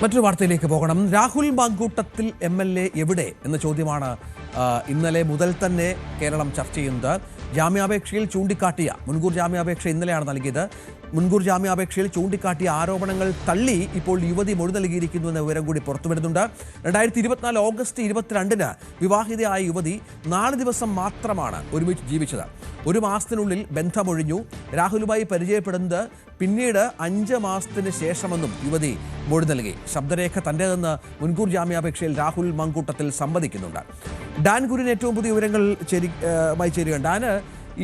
മറ്റൊരു വാർത്തയിലേക്ക് പോകണം. രാഹുൽ മാങ്കൂട്ടത്തിൽ MLA എവിടെ എന്ന ചോദ്യമാണ് ഇന്നലെ മുതൽ തന്നെ കേരളം ചർച്ച ചെയ്യുന്നത്. ജാമ്യാപേക്ഷയിൽ ചൂണ്ടിക്കാട്ടിയ മുൻകൂർ ജാമ്യാപേക്ഷ ഇന്നലെയാണ് നൽകിയത്. മുൻകൂർ ജാമ്യാപേക്ഷയിൽ ചൂണ്ടിക്കാട്ടിയ ആരോപണങ്ങൾ തള്ളി ഇപ്പോൾ യുവതി മൊഴി നൽകിയിരിക്കുന്നു എന്ന വിവരം കൂടി പുറത്തുവരുന്നുണ്ട്. 2024 ഓഗസ്റ്റ് 22-ന് വിവാഹിതയായ യുവതി 4 ദിവസം മാത്രമാണ് ഒരുമിച്ച് ജീവിച്ചത്. 1 മാസത്തിനുള്ളിൽ ബന്ധമൊഴിഞ്ഞു. രാഹുലുമായി പരിചയപ്പെടുന്നത് പിന്നീട് 5 മാസത്തിന് ശേഷമെന്നും യുവതി മൊഴി നൽകി. ശബ്ദരേഖ തന്റേതെന്ന് മുൻകൂർ ജാമ്യാപേക്ഷയിൽ രാഹുൽ മാങ്കൂട്ടത്തിൽ സമ്മതിക്കുന്നുണ്ട്. ഡാൻ കുര്യൻ ഏറ്റവും പുതിയ വിവരങ്ങൾ ചേരുകയാണ്. ഡാന്,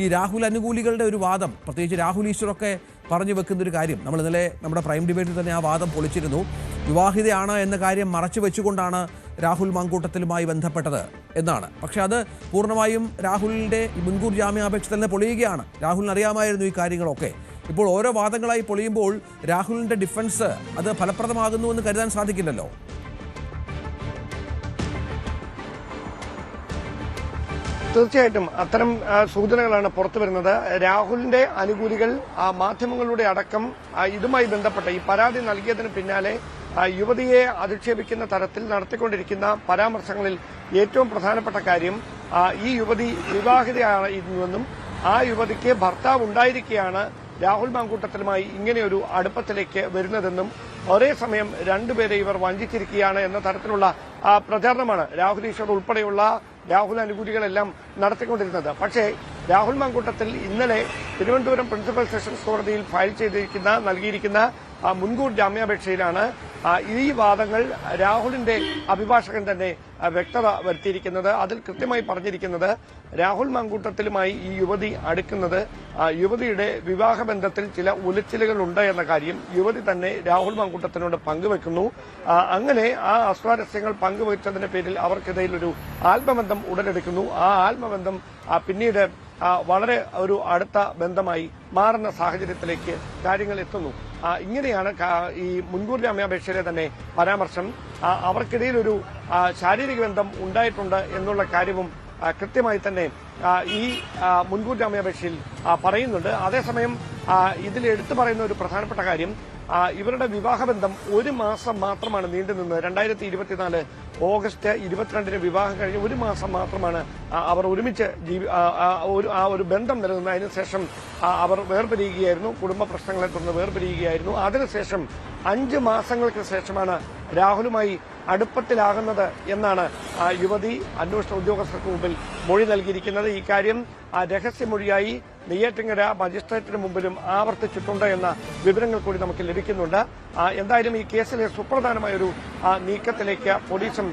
ഈ രാഹുൽ അനുകൂലികളുടെ ഒരു വാദം, പ്രത്യേകിച്ച് രാഹുൽ ഈശ്വറൊക്കെ പറഞ്ഞു വെക്കുന്നൊരു കാര്യം, നമ്മൾ ഇന്നലെ നമ്മുടെ പ്രൈം ഡിബേറ്റിൽ തന്നെ ആ വാദം പൊളിച്ചിരുന്നു. വിവാഹിതയാണ് എന്ന കാര്യം മറച്ചു വെച്ചുകൊണ്ടാണ് രാഹുൽ മാങ്കൂട്ടത്തിലുമായി ബന്ധപ്പെട്ടത് എന്നാണ്. പക്ഷെ അത് പൂർണ്ണമായും രാഹുലിൻ്റെ മുൻകൂർ ജാമ്യാപേക്ഷ തന്നെ പൊളിയുകയാണ്. രാഹുലിന് അറിയാമായിരുന്നു ഈ കാര്യങ്ങളൊക്കെ. ഇപ്പോൾ ഓരോ വാദങ്ങളായി പൊളിയുമ്പോൾ രാഹുലിൻ്റെ ഡിഫൻസ് അത് ഫലപ്രദമാകുന്നു എന്ന് കരുതാൻ സാധിക്കില്ലല്ലോ. തീർച്ചയായിട്ടും അത്തരം സൂചനകളാണ് പുറത്തു വരുന്നത്. രാഹുലിന്റെ അനുകൂലികൾ മാധ്യമങ്ങളുടെ അടക്കം ഇതുമായി ബന്ധപ്പെട്ട ഈ പരാതി നൽകിയതിന് പിന്നാലെ യുവതിയെ അധിക്ഷേപിക്കുന്ന തരത്തിൽ നടത്തിക്കൊണ്ടിരിക്കുന്ന പരാമർശങ്ങളിൽ ഏറ്റവും പ്രധാനപ്പെട്ട കാര്യം ഈ യുവതി വിവാഹിതയായിരുന്നുവെന്നും ആ യുവതിക്ക് ഭർത്താവ് ഉണ്ടായിരിക്കെയാണ് രാഹുൽ മാങ്കൂട്ടത്തിലുമായി ഇങ്ങനെയൊരു അടുപ്പത്തിലേക്ക് വരുന്നതെന്നും ഒരേ സമയം രണ്ടുപേരെ ഇവർ വഞ്ചിച്ചിരിക്കുകയാണ് എന്ന തരത്തിലുള്ള പ്രചാരണമാണ് രാഹുൽ ഈശ്വർ ഉൾപ്പെടെയുള്ള രാഹുൽ അനുകൂലികളെല്ലാം നടത്തിക്കൊണ്ടിരുന്നത്. പക്ഷേ രാഹുൽ മാങ്കൂട്ടത്തിൽ ഇന്നലെ തിരുവനന്തപുരം പ്രിൻസിപ്പൽ സെഷൻസ് കോടതിയിൽ ഫയൽ നൽകിയിരിക്കുന്ന മുൻകൂർ ജാമ്യാപേക്ഷയിലാണ് ഈ വാദങ്ങൾ രാഹുലിന്റെ അഭിഭാഷകൻ തന്നെ വ്യക്തത വരുത്തിയിരിക്കുന്നത്. അതിൽ കൃത്യമായി പറഞ്ഞിരിക്കുന്നത് രാഹുൽ മാങ്കൂട്ടത്തിലുമായി ഈ യുവതി അടുക്കുന്നത് യുവതിയുടെ വിവാഹബന്ധത്തിൽ ചില ഉലച്ചിലുകൾ ഉണ്ട് എന്ന കാര്യം യുവതി തന്നെ രാഹുൽ മാങ്കൂട്ടത്തിനോട് പങ്കുവെക്കുന്നു. അങ്ങനെ ആ അസ്വാരസ്യങ്ങൾ പങ്കുവച്ചതിന്റെ പേരിൽ അവർക്കിടയിൽ ഒരു ആത്മബന്ധം ഉടലെടുക്കുന്നു. ആ ആത്മബന്ധം പിന്നീട് വളരെ ഒരു അടുത്ത ബന്ധമായി മാറുന്ന സാഹചര്യത്തിലേക്ക് കാര്യങ്ങൾ എത്തുന്നു. ഇങ്ങനെയാണ് ഈ മുൻകൂർ ജാമ്യാപേക്ഷയിലെ തന്നെ പരാമർശം. അവർക്കിടയിൽ ഒരു ശാരീരിക ബന്ധം ഉണ്ടായിട്ടുണ്ട് എന്നുള്ള കാര്യവും കൃത്യമായി തന്നെ ഈ മുൻകൂർ ജാമ്യാപേക്ഷയിൽ പറയുന്നുണ്ട്. അതേസമയം ഇതിൽ എടുത്തു പറയുന്ന ഒരു പ്രധാനപ്പെട്ട കാര്യം, ഇവരുടെ വിവാഹബന്ധം 1 മാസം മാത്രമാണ് നീണ്ടുനിന്നത്. 2024 ഓഗസ്റ്റ് 22-ന് വിവാഹം കഴിഞ്ഞ് 1 മാസം മാത്രമാണ് അവർ ഒരുമിച്ച് ഒരു ബന്ധം നിലനിന്ന്. അതിനുശേഷം അവർ വേർപിരിയുകയായിരുന്നു. കുടുംബ പ്രശ്നങ്ങളെ തുടർന്ന് വേർപിരിയുകയായിരുന്നു. അതിനുശേഷം 5 മാസങ്ങൾക്ക് ശേഷമാണ് രാഹുലുമായി അടുപ്പത്തിലാകുന്നത് എന്നാണ് യുവതി അന്വേഷണ ഉദ്യോഗസ്ഥർക്ക് മുമ്പിൽ മൊഴി നൽകിയിരിക്കുന്നത്. ഈ കാര്യം രഹസ്യമൊഴിയായി നെയ്യാറ്റിൻകര മജിസ്ട്രേറ്റിന് മുമ്പിലും ആവർത്തിച്ചിട്ടുണ്ട് എന്ന വിവരങ്ങൾ കൂടി നമുക്ക് ലഭിക്കുന്നുണ്ട്. എന്തായാലും ഈ കേസിലെ സുപ്രധാനമായൊരു നീക്കത്തിലേക്ക് പോലീസും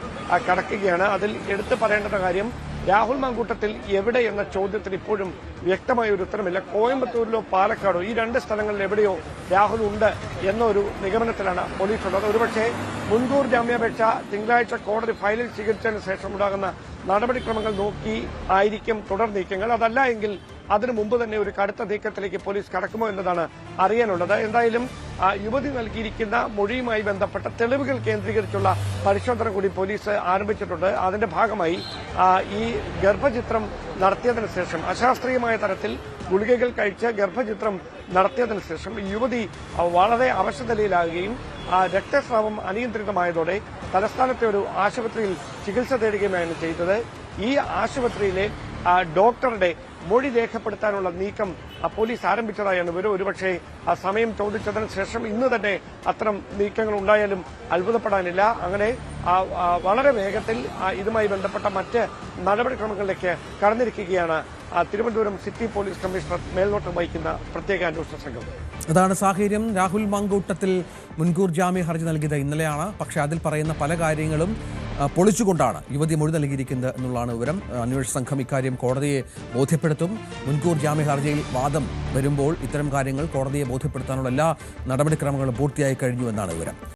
കടക്കുകയാണ്. അതിൽ എടുത്തു പറയേണ്ട കാര്യം, രാഹുൽ മാങ്കൂട്ടത്തിൽ എവിടെ എന്ന ചോദ്യത്തിന് ഇപ്പോഴും വ്യക്തമായ ഒരു ഉത്തരമില്ല. കോയമ്പത്തൂരിലോ പാലക്കാടോ ഈ 2 സ്ഥലങ്ങളിൽ എവിടെയോ രാഹുൽ ഉണ്ട് എന്നൊരു നിഗമനത്തിലാണ് പോലീസ് ഉള്ളത്. ഒരുപക്ഷെ മുൻകൂർ ജാമ്യാപേക്ഷ തിങ്കളാഴ്ച കോടതി ഫയലിൽ സ്വീകരിച്ചതിന് ശേഷമുണ്ടാകുന്ന നടപടിക്രമങ്ങൾ നോക്കി ആയിരിക്കും തുടർ നീക്കങ്ങൾ. അതല്ല എങ്കിൽ അതിനു മുമ്പ് തന്നെ ഒരു കടുത്ത നീക്കത്തിലേക്ക് പോലീസ് കടക്കുമോ എന്നതാണ് അറിയാനുള്ളത്. എന്തായാലും യുവതി നൽകിയിരിക്കുന്ന മൊഴിയുമായി ബന്ധപ്പെട്ട തെളിവുകൾ കേന്ദ്രീകരിച്ചുള്ള പരിശോധന കൂടി പോലീസ് ആരംഭിച്ചിട്ടുണ്ട്. അതിന്റെ ഭാഗമായി ഈ ഗർഭചിത്രം നടത്തിയതിനു ശേഷം, അശാസ്ത്രീയമായ തരത്തിൽ ഗുളികകൾ കഴിച്ച് ഗർഭചിത്രം നടത്തിയതിനു ശേഷം യുവതി വളരെ അവശനിലയിലാകുകയും രക്തസ്രാവം അനിയന്ത്രിതമായതോടെ തലസ്ഥാനത്തെ ഒരു ആശുപത്രിയിൽ ചികിത്സ തേടുകയുമാണ് ചെയ്തത്. ഈ ആശുപത്രിയിലെ ഡോക്ടറുടെ മൊഴി രേഖപ്പെടുത്താനുള്ള നീക്കം പോലീസ് ആരംഭിച്ചതായാണ് വിവരം. ഒരുപക്ഷെ സമയം ചോദിച്ചതിന് ശേഷം ഇന്ന് തന്നെ അത്തരം നീക്കങ്ങൾ ഉണ്ടായാലും അത്ഭുതപ്പെടാനില്ല. അങ്ങനെ വളരെ വേഗത്തിൽ ഇതുമായി ബന്ധപ്പെട്ട മറ്റ് നടപടിക്രമങ്ങളിലേക്ക് കടന്നിരിക്കുകയാണ് തിരുവനന്തപുരം സിറ്റി പോലീസ് കമ്മീഷണർ മേൽനോട്ടം വഹിക്കുന്ന പ്രത്യേക അന്വേഷണ സംഘം. അതാണ് സാഹചര്യം. രാഹുൽ മാങ്കൂട്ടത്തിൽ മുൻകൂർ ജാമ്യ ഹർജി നൽകിയത് ഇന്നലെയാണ്. പക്ഷേ അതിൽ പറയുന്ന പല കാര്യങ്ങളും പൊളിച്ചുകൊണ്ടാണ് യുവതി മൊഴി നൽകിയിരിക്കുന്നത് എന്നുള്ളതാണ് വിവരം. അന്വേഷണ സംഘം ഇക്കാര്യം കോടതിയെ ബോധ്യപ്പെടുത്തും. മുൻകൂർ ജാമ്യ ഹർജിയിൽ വാദം വരുമ്പോൾ ഇത്തരം കാര്യങ്ങൾ കോടതിയെ ബോധ്യപ്പെടുത്താനുള്ള എല്ലാ നടപടിക്രമങ്ങളും പൂർത്തിയായി കഴിഞ്ഞു എന്നാണ് വിവരം.